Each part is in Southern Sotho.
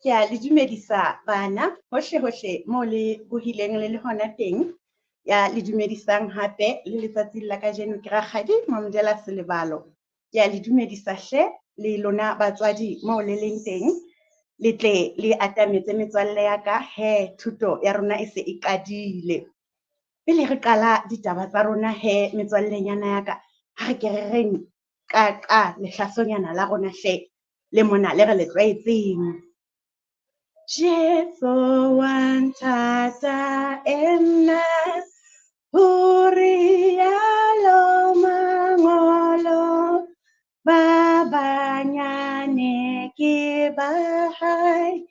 Ke a le dumedisa bana hohle mo le bohileng le hona teng. Ya le dumedisang hape le letsatsing la kajeno ke rakgadi Mamdela Selebalo. Ke a le dumedisa hle le lona batswadi mo le leng teng. Le tle le atametse metswalle ya ka he thuto ya rona e se e qadile. Pele re qala ditaba tsa rona he metswallenyana ya ka, ha ke re reng ka lehlasonyana la rona hle le mona le re le tlwaetseng. Jesu wa nthata enna hurialo mangolo ba banyane ke ba hai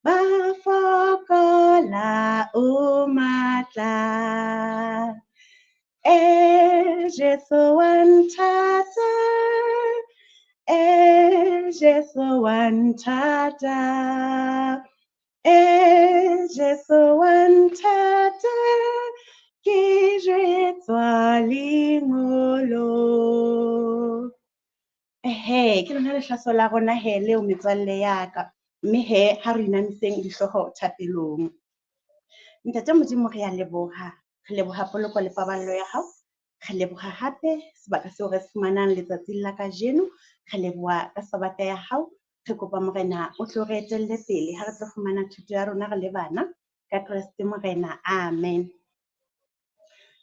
ba fokola o matla. Jesu wa nthata Jesu wa nthata Jesu wa nthata ke jwetswa lengolo. Ke lona lehlaso la rona he leo metswalle ya ka, mme he ha re inamiseng dihlooho thapelong. Ntate Modimo re a leboha, re leboha poloko le paballo ya hao, re leboha hape sebaka seo re se fumanang letsatsing la kajeno, re leboha ka sabata ya hao. Re kopa Morena o tlo re etelle pele ha re tlo fumana thuto ya rona re le bana ka Kreste Morena, amen.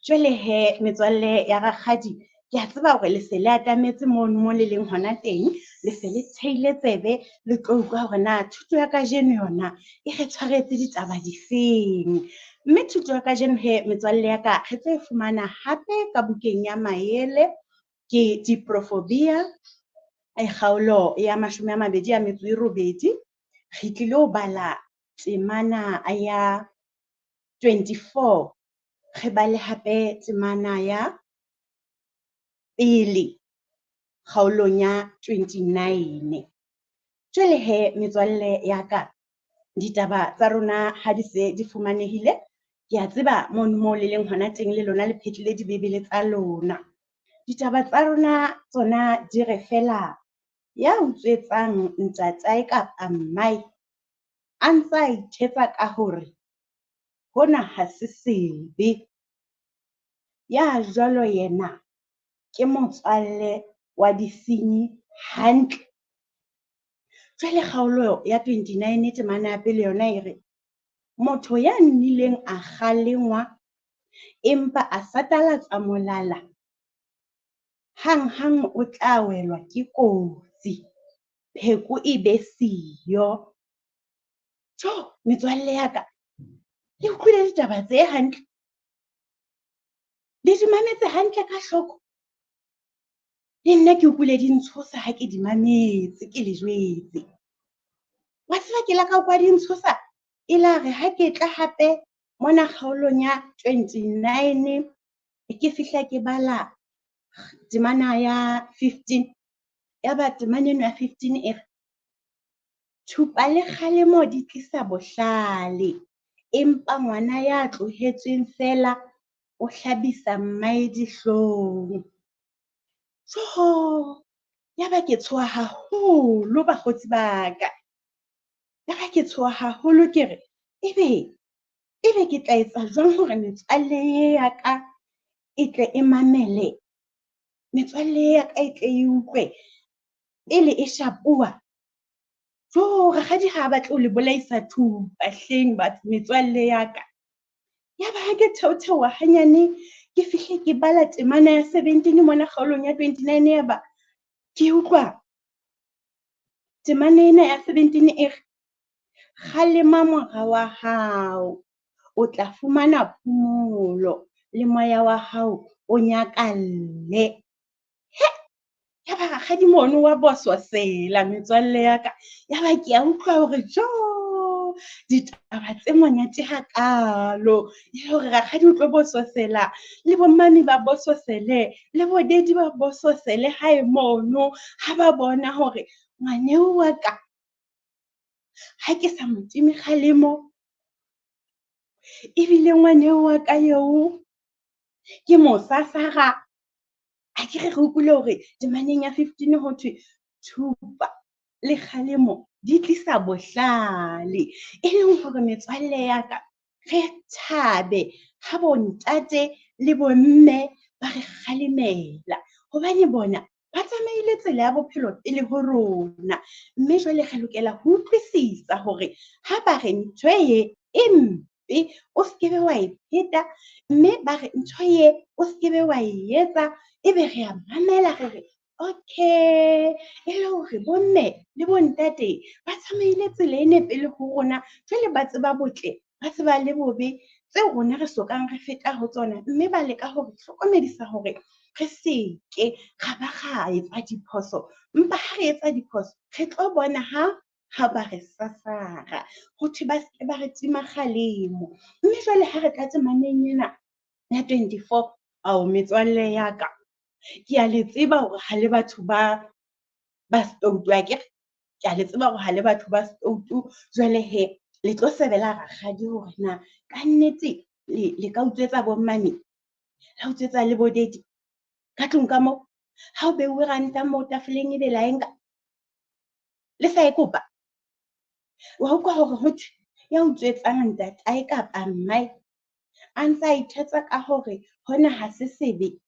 Jwale he metswalle ya rakgadi, ke a tseba hore le se le atametse mono mo le leng hona teng, le se le theile tsebe le tlo utlwa hore na thuto ya kajeno yona e re tshwaretse ditaba difeng. Mme thuto ya kajeno he metswalle ya ka re tlo e fumana hape ka bukeng ya maele ke Diprofobia kgaolo ya 28. Re tlile ho bala temana ya 24, re bale hape temana ya pele kgaolong ya 29. Jwale he metswalle ya ka, ditaba tsa rona ha di se di fumanehile, ke a tseba mono mo le leng hona teng le lona le phetile dibebele tsa lona. Ditaba tsa rona tsona di re fela ya utswetsang ntatae kapa mmae a ntsa ithetsa ka hore hona ha se sebe, ya jwalo yena ke motswalle wa disenyi hantle. Jwale kgaolo ya 29 temana ya pele yona e re, motho ya nnileng a kgalengwa empa a satalatsa molala, hang o tla welwa ke kotsi, pheko e be siyo. Metswalle ya ka, le utlwile ditaba tse hantle, le di mametse hantle ka hloko. Le nna ke utlwile di ntshosa ha ke di mametse, ke le jwetse. Wa tseba ke la ka kwa di ntshosa, e la re ha ke tla hape mona kgaolong ya 29, ke fihla ke bala temana ya 15, ya ba temana eno ya 15 e re, thupa le kgalemo di tlisa bohlale, empa ngwana ya tlohetsweng fela o hlabisa mmae dihlong. Ya ba ke tshoha haholo bakgotsi ba ka, ya ba ke tshoha haholo ke re, ebe ke tla etsa jwang hore metswalle ya ka e tle e mamele, metswalle ya ka e tle e utlwe pele e shapua. Rakgadi ha batle ho le bolaisa thupa hleng metswalle ya ka. Ya ba ha ke theotheoha hanyane, ke fihle ke bala temana ya 17 mona kgaolong ya 29, ya ba ke utlwa temana ena ya 17 e re, kgalema mora wa hao, o tla fumana phomolo le moya wa hao o nyakalle. Ya ba rakgadi mono wa bososela metswalle ya ka, ya ba ke a utlwa hore ditaba tse monate hakalo, e hore rakgadi o tlo bososela, le bommane ba bososele, le bodedi ba bososele hae mono, ha ba bona hore ngwaneo wa ka ha ke sa mo time kgalemo, ebile ngwaneo wa ka eo ke mo sasara. Ha ke re utlwile hore temaneng ya 15 ho thwe thupa le kgalemo di tlisa bohlale, e leng hore metswalle ya ka re thabe ha bontate le bomme ba re kgalemela, hobane bona ba tsamaile tsela ya bophelo pele ho rona. Mme jwale re lokela ho utlwisisa hore ha ba re ntho e mpe o skebe wa e pheta, mme ba re ntho o skebe wa e etsa, ebe re a mamela re re okay, e le hore bomme le bontate ba tsamaile tsela ene pele ho rona, jwale ba tseba botle, ba tseba le bobe tseo rona re sokang re feta ho tsona, mme ba leka hore hlokomedisa hore re seke ra ba ra etsa diphoso, mpa ha re etsa diphoso re tlo bona ha ba re sasara, ho thwe ba ske ba re tima kgalemo. Mme jwale ha re tla temaneng ena ya 24, ao metswalle ya ka, ke a le tseba hore ha le batho ba stoutu akere, ke a le tseba hore ha le batho ba stoutu. Jwale he le tlo sebela rakgadi hore na kannete le ka utswetsa bo mmane, la utswetsa le bo dedi ka tlung ka moo, ha o beuwe ranta moo tafoleng ebe la enka le sa e kopa. Wa utlwa hore ho thwe ya utswetsang ntatae kapa mmae a ntsa ithetsa ka hore hona ha se sebe,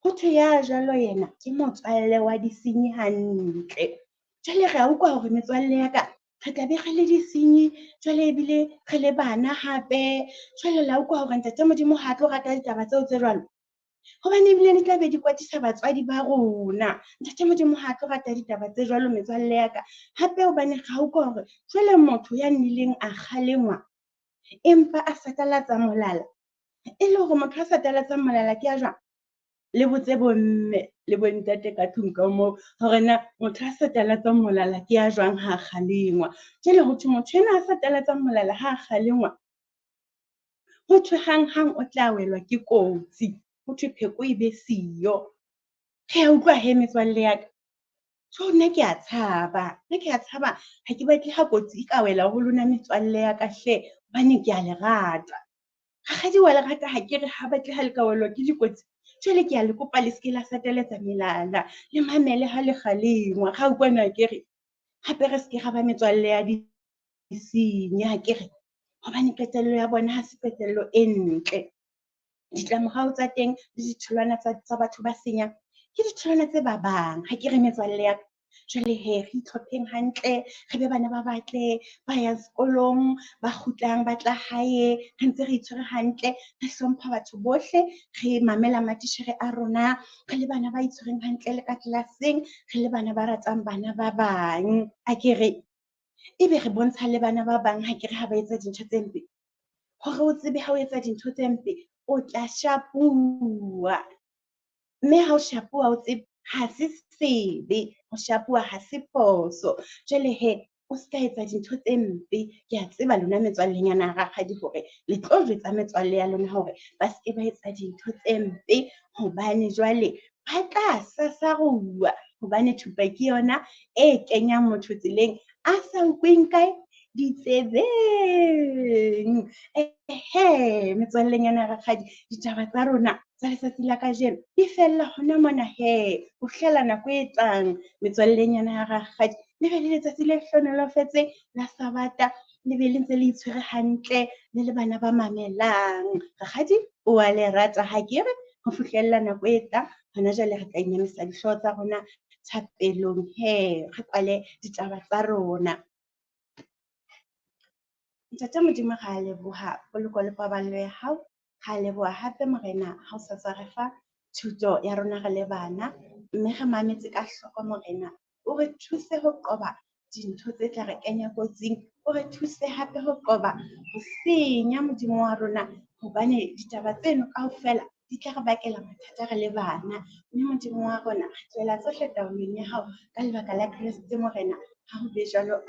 ho thwe ya jwalo yena ke motswalle wa disenyi hantle. Jwale re a utlwa hore metswalle ya ka re tla be re le disenyi, jwale ebile re le bana hape. Jwale la utlwa hore ntate Modimo ha tlo rata ditaba tseo tse jwalo, hobane ebile di tla be di kwatisa batswadi ba rona. Ntate Modimo ha tlo rata ditaba tse jwalo metswalle ya ka, hape hobane ra utlwa hore jwale motho ya nnileng a kgalengwa empa a satalatsa molala, e le hore motho a satalatsang molala ke a jwang? Le botse bomme le bontate ka tlung ka moo hore na motho a satalatsang molala ke a jwang ha kgalengwa. Jwale ho thwe motho enwa a satalatsang molala ha kgalengwa, ho thwe hang o tla welwa ke kotsi, ho thwe pheko e be siyo. Re a utlwa he metswalle ya ka, so nna ke a tshaba ha ke batle ha kotsi e ka wela ho lona metswalle ya ka hle, hobane ke a le rata. Rakgadi wa le rata ha ke re ha batle ha le ka welwa ke dikotsi, jwale ke a le kopa le ske la sataletsa melala, le mamele ha le kgalengwa. Ra utlwana akere, hape re ske ra ba metswalle ya disenyi akere, hobane qetello ya bona ha se qetello e ntle. Ditlamorao tsa teng le ditholwana tsa batho ba senyang ke ditholwana tse babang, ha ke re metswalle ya ka. Jwale he re itlhopheng hantle, re be bana ba batle ba yang sekolong, ba kgutlang ba tla hae, re ntse re itshwere hantle, re hlompha batho bohle, re mamela matitjhere a rona, re le bana ba itshwereng hantle le ka tlelaseng, re le bana ba ratang bana ba bang akere. Ebe re bontsha le bana ba bang hakere ha ba etsa dintho tse mpe, hore o tsebe ha o etsa dintho tse mpe o tla shapuwa, mme ha o shapuwa o tsebe ha se sebe, ho shapuwa ha se phoso. Jwale he o ska etsa dintho tse mpe, ke a tseba lona metswallenyana ya rakgadi hore le tlo jwetsa metswalle ya lona hore ba ske ba etsa dintho tse mpe, hobane jwale ba tla sasaruwa, hobane thupa ke yona e kenyang motho tseleng a sa utlweng kae ditsebeng. Metswallenyana ya rakgadi, ditaba tsa rona tsa letsatsi la kajeno di fella hona mona ho fihlela nako e tlang metswallenyana ya rakgadi. Le be le letsatsi le hlohonolofetseng la Sabata, le be le ntse le itshwere hantle, le le bana ba mamelang. Rakgadi o a le rata ha ke re, ho fihlella nako e tlang hona jwale re tla nyamisa dihlooho tsa rona thapelong re kwale ditaba tsa rona. Ntate Modimo re a leboha poloko le paballo ya hao, re a leboha hape Morena ha o sa re fa thuto ya rona re le bana, mme re mametse ka hloko Morena, o re thuse ho qoba dintho tse tla re kenya kotsing, o re thuse hape ho qoba ho senya Modimo wa rona, hobane ditaba tseno kaofela di tla re bakela mathata re le bana. Mme Modimo wa rona re tlohela tsohle taolong ya hao ka lebaka la Kreste Morena, ha ho be jwalo.